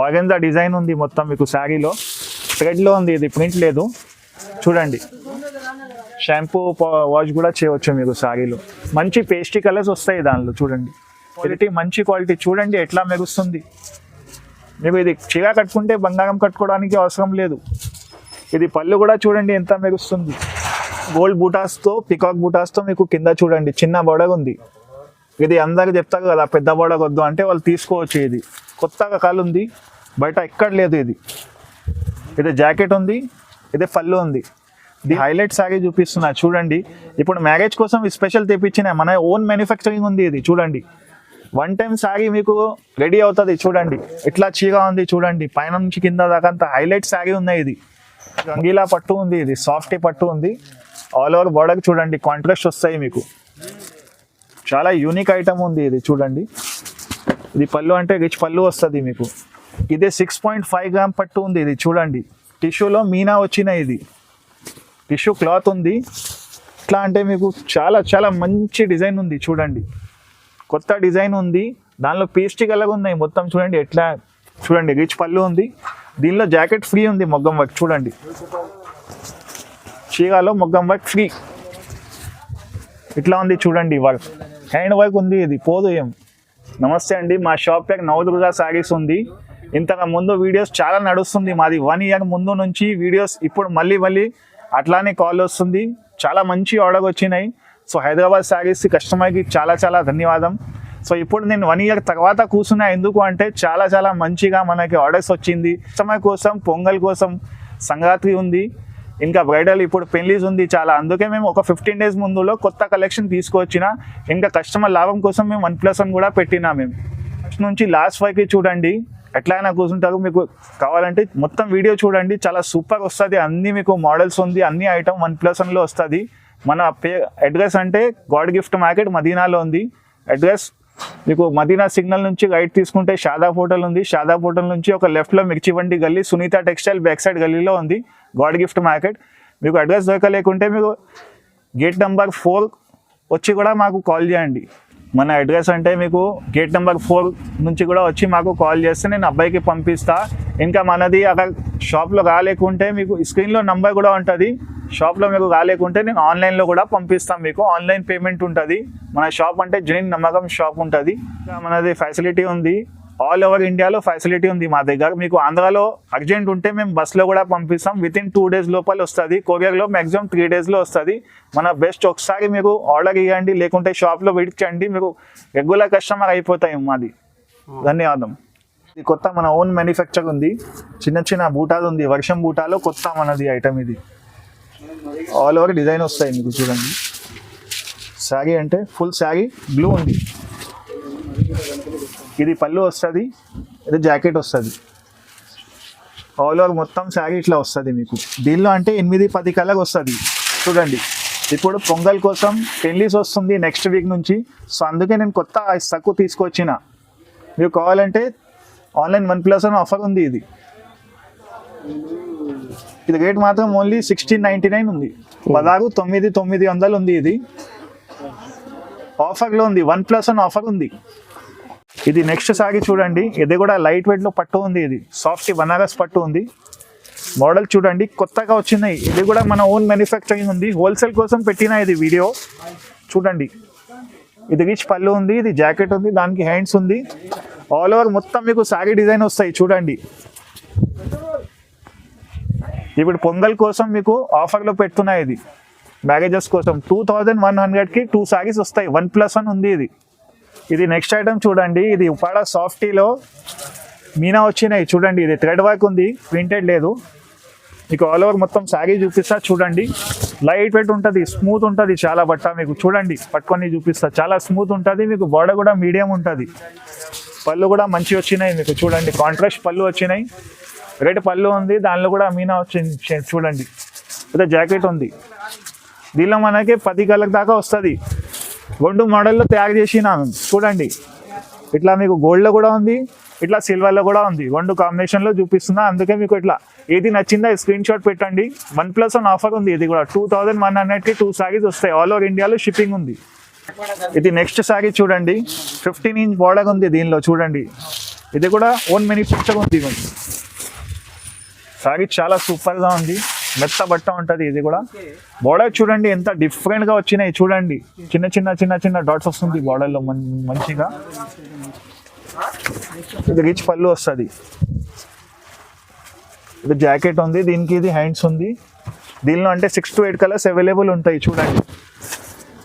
Organza design ఉంది మొత్తం మీకు శారీలో, థ్రెడ్లో ఉంది, ఇది ప్రింట్ లేదు. చూడండి షాంపూ వాష్ కూడా చేయవచ్చు మీకు శారీలో. మంచి పేస్టీ కలర్స్ వస్తాయి దానిలో. చూడండి క్వాలిటీ, మంచి క్వాలిటీ. చూడండి ఎట్లా మెరుస్తుంది. మీకు ఇది చీర కట్టుకుంటే బంగారం కట్టుకోవడానికి అవసరం లేదు. ఇది పళ్ళు కూడా చూడండి ఎంత మెరుస్తుంది. గోల్డ్ బూటాస్తో, పికాక్ బూటాస్తో మీకు కింద చూడండి చిన్న బొడగ ఉంది. ఇది అందరికి చెప్తారు కదా పెద్ద బొడగ వద్దు అంటే వాళ్ళు తీసుకోవచ్చు. ఇది కొత్త రకాలు ఉంది, బయట ఎక్కడ లేదు. ఇది జాకెట్ ఉంది, ఇది పళ్ళు ఉంది. ఇది హైలైట్ శారీ చూపిస్తున్నా చూడండి. ఇప్పుడు మ్యారేజ్ కోసం స్పెషల్ తెప్పించిన మన ఓన్ మ్యానుఫ్యాక్చరింగ్ ఉంది. ఇది చూడండి, వన్ టైం శారీ మీకు రెడీ అవుతుంది. చూడండి ఇట్లా చీర ఉంది చూడండి, పైన నుంచి కింద దాకా అంత హైలైట్ శారీ ఉన్నాయి. ఇది రంగీలా పట్టు ఉంది, ఇది సాఫ్టీ పట్టు ఉంది. ఆల్ ఓవర్ బార్డర్ చూడండి కాంట్రాస్ట్ వస్తాయి మీకు. చాలా యూనిక్ ఐటమ్ ఉంది ఇది చూడండి. ఇది పళ్ళు అంటే రిచ్ పళ్ళు వస్తుంది మీకు. ఇదే 6.5 గ్రామ్ పట్టు ఉంది. ఇది చూడండి టిష్యూలో మీనా వచ్చిన, ఇది టిష్యూ క్లాత్ ఉంది. ఇట్లా అంటే మీకు చాలా చాలా మంచి డిజైన్ ఉంది చూడండి. కొత్త డిజైన్ ఉంది, దానిలో పేస్టీ కలర్ ఉన్నాయి మొత్తం. చూడండి ఎట్లా, చూడండి రిచ్ పళ్ళు ఉంది. దీనిలో జాకెట్ ఫ్రీ ఉంది, మొగ్గం వర్క్ చూడండి. చీరలో మొగ్గం వర్క్ ఫ్రీ. ఇట్లా ఉంది చూడండి, వర్క్ హ్యాండ్ వర్క్ ఉంది. ఇది పోదు ఏం. నమస్తే అండి, మా షాప్ పేరు నవదుర్గా శారీస్ ఉంది. ఇంతకు ముందు వీడియోస్ చాలా నడుస్తుంది మాది, 1 ఇయర్ ముందు నుంచి వీడియోస్. ఇప్పుడు మళ్ళీ అట్లానే కాల్ వస్తుంది. చాలా మంచి ఆర్డర్ వచ్చినాయి. సో హైదరాబాద్ శారీస్ కస్టమర్కి చాలా చాలా ధన్యవాదం. సో ఇప్పుడు నేను 1 ఇయర్ తర్వాత కూర్చున్నా. ఎందుకు అంటే చాలా చాలా మంచిగా మనకి ఆర్డర్స్ వచ్చింది. కస్టమర్ కోసం, పొంగల్ కోసం, సంక్రాంతి ఉంది, ఇంకా బ్రైడల్ ఇప్పుడు పెళ్లిస్ ఉంది చాలా. అందుకే మేము ఒక 15 days ముందులో కొత్త కలెక్షన్ తీసుకొచ్చిన. ఇంకా కస్టమర్ లాభం కోసం మేము 1+1 కూడా పెట్టినా. మేము ఫస్ట్ నుంచి లాస్ట్ వరకు చూడండి ఎట్లయినా కూర్చుంటారు. మీకు కావాలంటే మొత్తం వీడియో చూడండి, చాలా సూపర్ వస్తుంది. అన్నీ మీకు మోడల్స్ ఉంది, అన్ని ఐటమ్ 1+1లో వస్తుంది. మన అడ్రస్ అంటే గాడ్ గిఫ్ట్ మార్కెట్ మదీనాలో ఉంది. అడ్రస్ మీకు మదీనా సిగ్నల్ నుంచి రైట్ తీసుకుంటే షాదాబ్ హోటల్ ఉంది. షాదాబ్ హోటల్ నుంచి ఒక లెఫ్ట్లో మిర్చివండి గల్లీ, సునీత టెక్స్టైల్ బ్యాక్ సైడ్ గల్లీలో ఉంది గాడ్ గిఫ్ట్ మార్కెట్. మీకు అడ్రస్ దొరకలేకుంటే మీకు గేట్ నెంబర్ 4 వచ్చి కూడా మాకు కాల్ చేయండి. మన అడ్రస్ అంటే మీకు గేట్ నెంబర్ 4 నుంచి కూడా వచ్చి మాకు కాల్ చేస్తే నేను అబ్బాయికి పంపిస్తా. ఇంకా మనది అక్కడ షాప్లో రాలేకుంటే మీకు స్క్రీన్లో నెంబర్ కూడా ఉంటుంది. షాప్లో మీకు రాలేకుంటే నేను ఆన్లైన్లో కూడా పంపిస్తాను. మీకు ఆన్లైన్ పేమెంట్ ఉంటుంది. మన షాప్ అంటే జెన్యూన్ నమ్మకం షాప్ ఉంటుంది. మనది ఫెసిలిటీ ఉంది, ఆల్ ఓవర్ ఇండియాలో ఫెసిలిటీ ఉంది మా దగ్గర. మీకు ఆంధ్రాలో అర్జెంట్ ఉంటే మేము బస్లో కూడా పంపిస్తాం. వితిన్ 2 days లోపల వస్తుంది. కొరియర్లో మ్యాక్సిమం 3 daysలో వస్తుంది. మన బెస్ట్ ఒకసారి మీకు ఆర్డర్ ఇవ్వండి, లేకుంటే షాప్లో వెయిట్ చేయండి. మీకు రెగ్యులర్ కస్టమర్ అయిపోతాయి మాది. ధన్యవాదం. ఇది కొత్త మన ఓన్ మ్యానుఫ్యాక్చర్ ఉంది. చిన్న బూటాలు ఉంది, వర్షం బూటాలో కొత్త మనది ఐటమ్. ఇది ఆల్ ఓవర్ డిజైన్ వస్తాయి మీకు చూడండి. శారీ అంటే ఫుల్ శారీ బ్లూ ఉంది. ఇది పళ్ళు వస్తుంది, ఇది జాకెట్ వస్తుంది. ఆల్ ఓవర్ మొత్తం శారీ ఇట్లా వస్తుంది మీకు. దీనిలో అంటే 8-10 కలర్ వస్తుంది చూడండి. ఇప్పుడు పొంగల్ కోసం పెళ్లిస్ వస్తుంది నెక్స్ట్ వీక్ నుంచి. సో అందుకే నేను కొత్త తక్కువ తీసుకొచ్చిన. మీకు కావాలంటే ఆన్లైన్ 1+1 ఆఫర్ ఉంది. ఇది రేట్ మాత్రం ఓన్లీ 1699 ఉంది. 16,900 ఉంది. ఇది ఆఫర్లో ఉంది, 1+1 ఆఫర్ ఉంది. ఇది నెక్స్ట్ సారీ చూడండి. ఇది కూడా లైట్ వెయిట్లో పట్టు ఉంది. ఇది సాఫ్ట్ బనారస్ పట్టు ఉంది. మోడల్ చూడండి కొత్తగా వచ్చినాయి. ఇది కూడా మన ఓన్ మ్యానుఫ్యాక్చరింగ్ ఉంది. హోల్సేల్ కోసం పెట్టిన ఇది వీడియో చూడండి. ఇది రిచ్ పళ్ళు ఉంది, ఇది జాకెట్ ఉంది, దానికి హ్యాండ్స్ ఉంది. ఆల్ ఓవర్ మొత్తం మీకు సారీ డిజైన్ వస్తాయి చూడండి. ఇప్పుడు పొంగల్ కోసం మీకు ఆఫర్లో పెడుతున్నాయి. ఇది మ్యారేజెస్ కోసం 2100కి 2 సారీస్ వస్తాయి. 1+1 ఉంది. ఇది నెక్స్ట్ ఐటమ్ చూడండి. ఇది ఉపాడా సాఫ్టీలో మీనా వచ్చినాయి చూడండి. ఇది థ్రెడ్ వర్క్ ఉంది, ప్రింటెడ్ లేదు. మీకు ఆల్ ఓవర్ మొత్తం శారీ చూపిస్తా చూడండి. లైట్ వెయిట్ ఉంటుంది, స్మూత్ ఉంటుంది చాలా బట్ట. మీకు చూడండి పట్టుకొని చూపిస్తా, చాలా స్మూత్ ఉంటుంది. మీకు బార్డర్ కూడా మీడియం ఉంటుంది. పళ్ళు కూడా మంచి వచ్చినాయి మీకు చూడండి. కాంట్రాస్ట్ పళ్ళు వచ్చినాయి, రెడ్ పళ్ళు ఉంది, దానిలో కూడా మీనా వచ్చింది చూడండి. అయితే జాకెట్ ఉంది. దీనిలో మనకి 10 కలర్ దాకా వస్తుంది. 2 మోడల్లో తయారు చేసినాను చూడండి. ఇట్లా మీకు గోల్డ్లో కూడా ఉంది, ఇట్లా సిల్వర్లో కూడా ఉంది. 2 కాంబినేషన్లో చూపిస్తున్నా. అందుకే మీకు ఇట్లా ఏది నచ్చిందో స్క్రీన్ షాట్ పెట్టండి. 1+1 ఆఫర్ ఉంది. ఇది కూడా 2100కి 2 సారీస్ వస్తాయి. ఆల్ ఓవర్ ఇండియాలో షిప్పింగ్ ఉంది. ఇది నెక్స్ట్ సారీ చూడండి. 15 ఇంచ్ బార్డర్ ఉంది దీనిలో చూడండి. ఇది కూడా ఓన్ మ్యానుఫ్యాక్చర్ ఉంది. సారీ చాలా సూపర్గా ఉంది, మెత్త బట్ట ఉంటుంది. ఇది కూడా బోర్డర్ చూడండి ఎంత డిఫరెంట్గా వచ్చినాయి చూడండి, చిన్న చిన్న చిన్న చిన్న డాట్స్ వస్తుంది బోర్డర్లో మంచిగా. ఇది రిచ్ పళ్ళు వస్తుంది. ఇది జాకెట్ ఉంది, దీనికి ఇది హ్యాండ్స్ ఉంది. దీనిలో అంటే 6 to 8 కలర్స్ అవైలబుల్ ఉంటాయి చూడండి.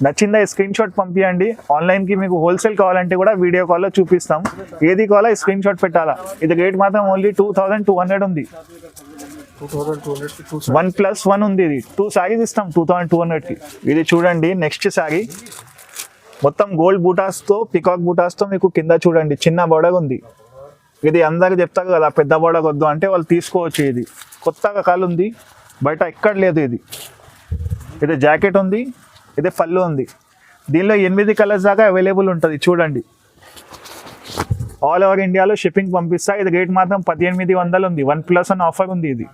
నచ్చిందా స్క్రీన్ షాట్ పంపించండి. ఆన్లైన్కి మీకు హోల్సేల్ కావాలంటే కూడా వీడియో కాల్లో చూపిస్తాం. ఏది కావాలో స్క్రీన్ షాట్ పెట్టాలా. ఇది రేట్ మాత్రం ఓన్లీ 2200 ఉంది. 1+1 ఉంది. ఇది 2 శారీస్ ఇస్తాం 2200కి. ఇది చూడండి నెక్స్ట్ శారీ మొత్తం గోల్డ్ బూటాస్తో, పికాక్ బూటాస్తో మీకు కింద చూడండి చిన్న బోర్డర్ ఉంది. ఇది అందరికి చెప్తారు కదా పెద్ద బోర్డర్ వద్దు అంటే వాళ్ళు తీసుకోవచ్చు. ఇది కొత్త రకాలు ఉంది, బయట ఎక్కడ లేదు. ఇది జాకెట్ ఉంది, ఇది పళ్ళు ఉంది. దీనిలో 8 కలర్స్ దాకా అవైలబుల్ ఉంటుంది చూడండి. ఆల్ ఓవర్ ఇండియాలో షిప్పింగ్ పంపిస్తా. ఇది రేట్ మాత్రం 1800 ఉంది. 1+1 ఆఫర్ ఉంది. ఇది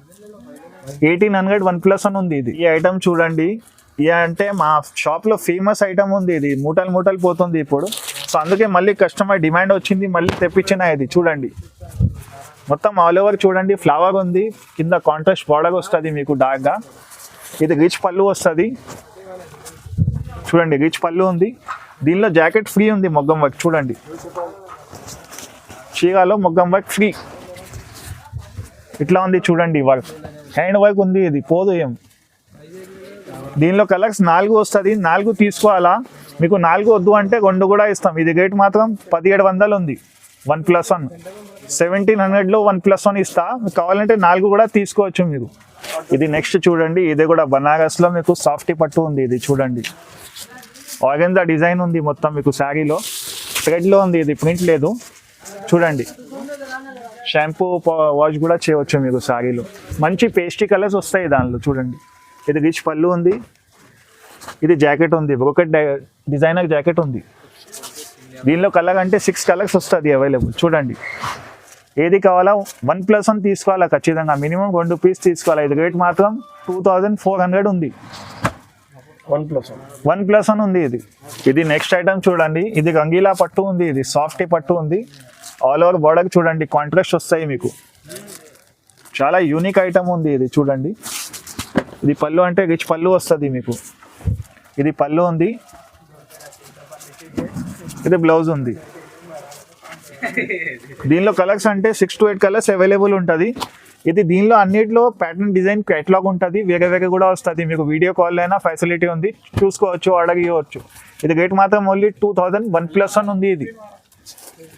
1800 1+1 ఉంది. ఈ ఐటమ్ చూడండి, ఇది అంటే మా షాప్లో ఫేమస్ ఐటమ్ ఉంది. ఇది మూటలు పోతుంది ఇప్పుడు. సో అందుకే మళ్ళీ కస్టమర్ డిమాండ్ వచ్చింది, మళ్ళీ తెప్పించిన. ఇది చూడండి మొత్తం ఆల్ ఓవర్ చూడండి, ఫ్లవర్ ఉంది, కింద కాంట్రాస్ట్ బార్డర్ వస్తుంది మీకు డార్క్గా. ఇది రిచ్ పళ్ళు వస్తుంది చూడండి, రిచ్ పళ్ళు ఉంది. దీనిలో జాకెట్ ఫ్రీ ఉంది, మొగ్గం వర్క్ చూడండి, చీరాలో మొగ్గం వర్క్ ఫ్రీ. ఇట్లా ఉంది చూడండి వర్క్, హ్యాండ్ వర్క్ ఉంది. ఇది పోదు ఏం. దీనిలో కలర్స్ 4 వస్తుంది, 4 తీసుకోవాలా. మీకు 4 వద్దు అంటే 2 కూడా ఇస్తాం. ఇది రేట్ మాత్రం 1700 ఉంది. 1+1 1700లో 1+1 ఇస్తా. మీకు కావాలంటే 4 కూడా తీసుకోవచ్చు మీరు. ఇది నెక్స్ట్ చూడండి, ఇది కూడా బనారస్లో మీకు సాఫ్టీ పట్టు ఉంది. ఇది చూడండి ఆర్గెన్జా డిజైన్ ఉంది మొత్తం మీకు శారీలో, థ్రెడ్లో ఉంది. ఇది ప్రింట్ లేదు చూడండి. షాంపూ వాష్ కూడా చేయవచ్చు మీకు శారీలో. మంచి పేస్టీ కలర్స్ వస్తాయి దానిలో చూడండి. ఇది రిచ్ పళ్ళు ఉంది. ఇది జాకెట్ ఉంది, బ్రోకెట్ డిజైనర్ జాకెట్ ఉంది. దీనిలో కలర్ అంటే 6 కలర్స్ వస్తుంది అవైలబుల్ చూడండి. ఏది కావాలా 1+1 తీసుకోవాలా ఖచ్చితంగా, మినిమం 2 పీస్ తీసుకోవాలా. ఇది రేట్ మాత్రం 2400 ఉంది. 1+1 ఉంది. ఇది నెక్స్ట్ ఐటమ్ చూడండి, ఇది గంగీలా పట్టు ఉంది. ఇది సాఫ్టీ పట్టు ఉంది. ఆల్ ఓవర్ బార్డర్ చూడండి, కాంట్రాస్ట్ వస్తాయి మీకు. చాలా యూనిక్ ఐటమ్ ఉంది. ఇది చూడండి, ఇది పళ్ళు అంటే రిచ్ పళ్ళు వస్తుంది మీకు. ఇది పళ్ళు ఉంది, ఇది బ్లౌజ్ ఉంది. దీనిలో కలర్స్ అంటే 6 to 8 కలర్స్ అవైలబుల్ ఉంటుంది. ఇది దీనిలో అన్నిటిలో ప్యాటర్న్ డిజైన్ కేటలాగ్ ఉంటుంది, వేరే కూడా వస్తుంది. మీకు వీడియో కాల్ అయినా ఫెసిలిటీ ఉంది, చూసుకోవచ్చు, ఆర్డర్ ఇవ్వచ్చు. ఇది రేట్ మాత్రం ఓన్లీ 2000 1+1 ఉంది.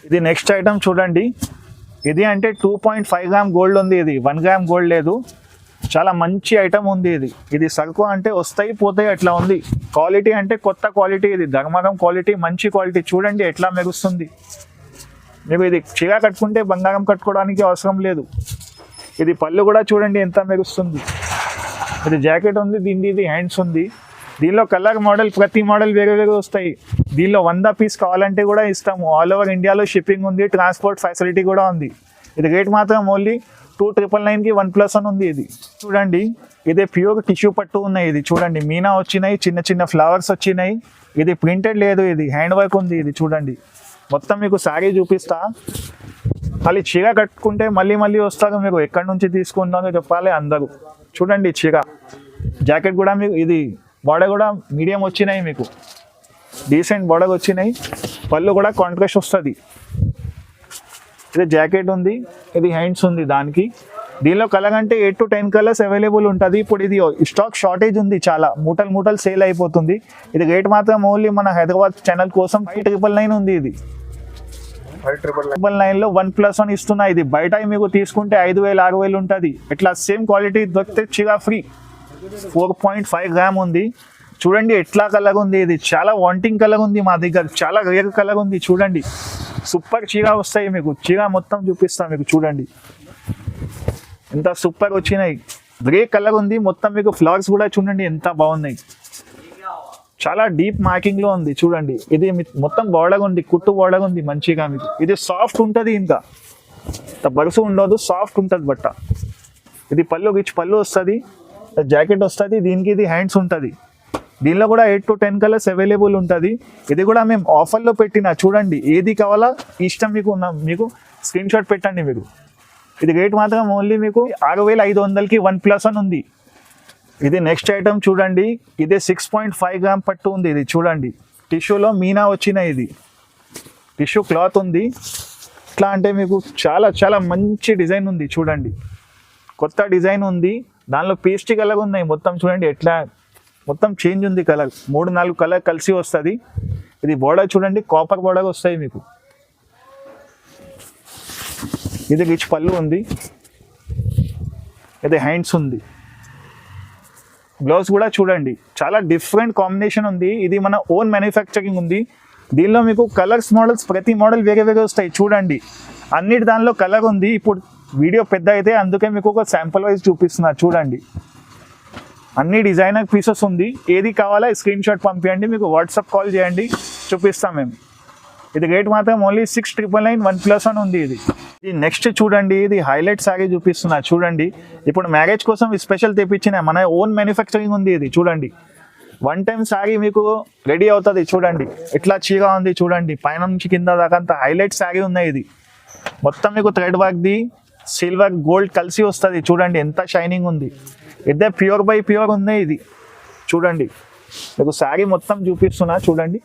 ఇది నెక్స్ట్ ఐటమ్ చూడండి, ఇది అంటే 2.5 గ్రామ్ గోల్డ్ ఉంది. ఇది 1 గ్రామ్ గోల్డ్ లేదు. చాలా మంచి ఐటమ్ ఉంది. ఇది సరుకు అంటే వస్తాయి పోతాయి అట్లా ఉంది. క్వాలిటీ అంటే కొత్త క్వాలిటీ. ఇది ధర్మగం క్వాలిటీ, మంచి క్వాలిటీ. చూడండి ఎట్లా మెరుస్తుంది. మీకు ఇది చీర కట్టుకుంటే బంగారం కట్టుకోవడానికి అవసరం లేదు. ఇది పళ్ళు కూడా చూడండి ఎంత మెరుస్తుంది. ఇది జాకెట్ ఉంది, దీనికి ఇది హ్యాండ్స్ ఉంది. దీనిలో కలర్ మోడల్ ప్రతి మోడల్ వేరే వస్తాయి. దీనిలో 100 పీస్ కావాలంటే కూడా ఇస్తాము. ఆల్ ఓవర్ ఇండియాలో షిప్పింగ్ ఉంది, ట్రాన్స్పోర్ట్ ఫెసిలిటీ కూడా ఉంది. ఇది రేట్ మాత్రం ఓన్లీ 2999కి 1+1 ఉంది. ఇది చూడండి, ఇదే ప్యూర్ టిష్యూ పట్టు ఉన్నాయి. ఇది చూడండి మీనా వచ్చినాయి, చిన్న చిన్న ఫ్లవర్స్ వచ్చినాయి. ఇది ప్రింటెడ్ లేదు, ఇది హ్యాండ్ వర్క్ ఉంది. ఇది చూడండి మొత్తం మీకు శారీ చూపిస్తా. మళ్ళీ చీర కట్టుకుంటే మళ్ళీ వస్తారు. మీరు ఎక్కడి నుంచి తీసుకుంటారో చెప్పాలి అందరూ. చూడండి చీర, జాకెట్ కూడా మీకు ఇది బార్డర్ కూడా మీడియం వచ్చినాయి, మీకు డీసెంట్ బార్డర్ వచ్చినాయి. పళ్ళు కూడా కాంట్రాస్ట్ వస్తుంది. ఇది జాకెట్ ఉంది, ఇది హ్యాండ్స్ ఉంది దానికి. దీనిలో కలర్ అంటే 8 to 10 కలర్స్ అవైలబుల్ ఉంటుంది. ఇప్పుడు ఇది స్టాక్ షార్టేజ్ ఉంది, చాలా మూటలు సేల్ అయిపోతుంది. ఇది రేట్ మాత్రం ఓన్లీ మన హైదరాబాద్ ఛానల్ కోసం 5999 ఉంది. ఇది 5999లో 1+1 ఇస్తున్నా. ఇది బయట మీకు తీసుకుంటే 5000 6000 ఉంటుంది. ఇట్లా సేమ్ క్వాలిటీ దొరికితే చీర ఫ్రీ. 4.5 గ్రామ్ ఉంది. చూడండి ఎట్లా కలర్ ఉంది. ఇది చాలా వాంటింగ్ కలర్ ఉంది మా దగ్గర, చాలా రేర్ కలర్ ఉంది. చూడండి సూపర్ చీర వస్తాయి మీకు. చీర మొత్తం చూపిస్తాను మీకు. చూడండి ఎంత సూపర్ వచ్చినాయి. గ్రే కలర్ ఉంది మొత్తం మీకు. ఫ్లవర్స్ కూడా చూడండి ఎంత బాగున్నాయి. చాలా డీప్ మార్కింగ్లో ఉంది చూడండి. ఇది మొత్తం బార్డర్ ఉంది, కుట్టు బార్డర్ ఉంది మంచిగా మీకు. ఇది సాఫ్ట్ ఉంటుంది, ఇంకా బరుసు ఉండదు, సాఫ్ట్ ఉంటుంది బట్ట. ఇది పళ్ళు రిచ్ పళ్ళు వస్తుంది, జాకెట్ వస్తుంది. దీనికి ఇది హ్యాండ్స్ ఉంటుంది. దీనిలో కూడా 8 to 10 కలర్స్ అవైలబుల్ ఉంటుంది. ఇది కూడా మేము ఆఫర్లో పెట్టిన. చూడండి ఏది కావాలా ఇష్టం మీకు స్క్రీన్ షాట్ పెట్టండి మీరు. ఇది రేట్ మాత్రం ఓన్లీ మీకు 6500కి OnePlus ఉంది. ఇది నెక్స్ట్ ఐటమ్ చూడండి. ఇదే 6.5 గ్రామ్ పట్టు ఉంది. ఇది చూడండి, టిష్యూలో మీనా వచ్చిన ఇది టిష్యూ క్లాత్ ఉంది. ఎట్లా అంటే మీకు చాలా చాలా మంచి డిజైన్ ఉంది చూడండి, కొత్త డిజైన్ ఉంది. దానిలో పేస్ట్రీ కలర్ ఉన్నాయి మొత్తం చూడండి, ఎట్లా మొత్తం చేంజ్ ఉంది కలర్, 3-4 కలర్ కలిసి వస్తుంది. ఇది బోర్డర్ చూడండి, కాపర్ బోర్డర్ వస్తాయి మీకు. ఇది రిచ్ పళ్ళు ఉంది, ఇది హ్యాండ్స్ ఉంది. బ్లౌజ్ కూడా చూడండి, చాలా డిఫరెంట్ కాంబినేషన్ ఉంది. ఇది మన ఓన్ మ్యానుఫ్యాక్చరింగ్ ఉంది. దీనిలో మీకు కలర్స్ మోడల్స్ ప్రతి మోడల్ వేరే వేరే వస్తాయి చూడండి. అన్నిటి దానిలో కలర్ ఉంది. ఇప్పుడు వీడియో పెద్ద అయితే అందుకే మీకు ఒక శాంపుల్ వైజ్ చూపిస్తున్నా చూడండి. అన్ని డిజైనర్ పీసెస్ ఉంది. ఏది కావాలా స్క్రీన్ షాట్ పంపించండి, మీకు వాట్సాప్ కాల్ చేయండి, చూపిస్తాం మేము. ఇది రేట్ మాత్రం ఓన్లీ 6999 OnePlus ఉంది. ఇది నెక్స్ట్ చూడండి, ఇది హైలైట్ శారీ చూపిస్తున్నా చూడండి. ఇప్పుడు మ్యారేజ్ కోసం స్పెషల్ తెప్పించిన మన ఓన్ మ్యానుఫ్యాక్చరింగ్ ఉంది. ఇది చూడండి, 1 టైం శారీ మీకు రెడీ అవుతుంది చూడండి. ఎట్లా చీర ఉంది చూడండి, పైన నుంచి కింద దాకా అంత హైలైట్ శారీ ఉన్నాయి. ఇది మొత్తం మీకు థ్రెడ్ వర్క్ది సిల్వర్ గోల్డ్ కలిసి వస్తుంది చూడండి, ఎంత షైనింగ్ ఉంది. ఇదే ప్యూర్ బై ప్యూర్ ఉంది. ఇది చూడండి, మీకు శారీ మొత్తం చూపిస్తున్నా చూడండి.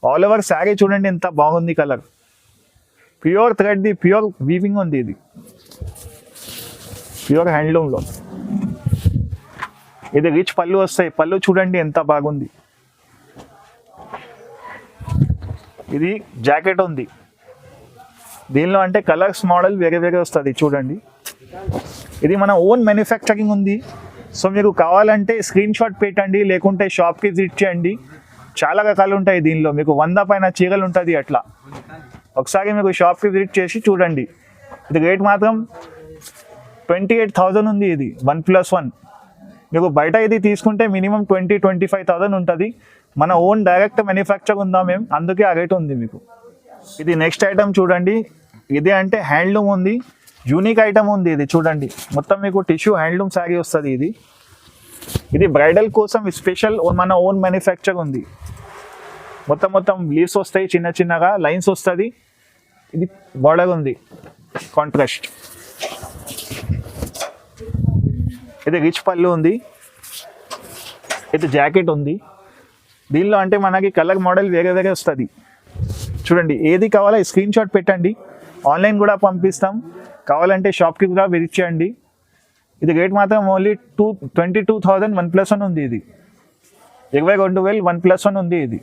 ఆల్ ఓవర్ శారీ చూడండి ఎంత బాగుంది కలర్, ప్యూర్ థ్రెడ్ది ప్యూర్ వీవింగ్ ఉంది. ఇది ప్యూర్ హ్యాండ్లూమ్లో. ఇది రిచ్ పళ్ళు వస్తాయి, పళ్ళు చూడండి ఎంత బాగుంది. ఇది జాకెట్ ఉంది, దీనిలో అంటే కలర్స్ మోడల్ వేరే వేరే వస్తుంది చూడండి. ఇది మన ఓన్ మ్యానుఫ్యాక్చరింగ్ ఉంది. సో మీకు కావాలంటే స్క్రీన్ షాట్ పెట్టండి, లేకుంటే షాప్కి విజిట్ చేయండి. చాలా రకాలు ఉంటాయి దీనిలో, మీకు 100 పైన చీరలు ఉంటుంది. అట్లా ఒకసారి మీకు షాప్కి విజిట్ చేసి చూడండి. ఇది రేట్ మాత్రం 28,000 ఉంది. ఇది OnePlus మీకు బయట ఇది తీసుకుంటే మినిమం 20-25,000 ఉంటుంది. మన ఓన్ డైరెక్ట్ మ్యానుఫ్యాక్చర్ ఉందా మేము, అందుకే ఆ రేట్ ఉంది మీకు. ఇది నెక్స్ట్ ఐటమ్ చూడండి, ఇదే అంటే హ్యాండ్లూమ్ ఉంది, యూనిక్ ఐటమ్ ఉంది. ఇది చూడండి, మొత్తం మీకు టిష్యూ హ్యాండ్లూమ్ శారీ వస్తుంది. ఇది బ్రైడల్ కోసం స్పెషల్ మన ఓన్ మ్యానుఫ్యాక్చర్ ఉంది. మొత్తం లీవ్స్ వస్తాయి, చిన్న చిన్నగా లైన్స్ వస్తుంది. ఇది బార్డర్ ఉంది కాంట్రాస్ట్. ఇది రిచ్ పళ్ళు ఉంది. ఇది జాకెట్ ఉంది. దీనిలో అంటే మనకి కలర్ మోడల్ వేరే వేరే వస్తుంది చూడండి. ఏది కావాలో స్క్రీన్ షాట్ పెట్టండి, ఆన్లైన్ కూడా పంపిస్తాం. కావాలంటే షాప్కి కూడా విజిట్ చేయండి. ఇది రేట్ మాత్రం ఓన్లీ 22,000 OnePlus ఉంది. ఇది 22,000 OnePlus ఉంది. ఇది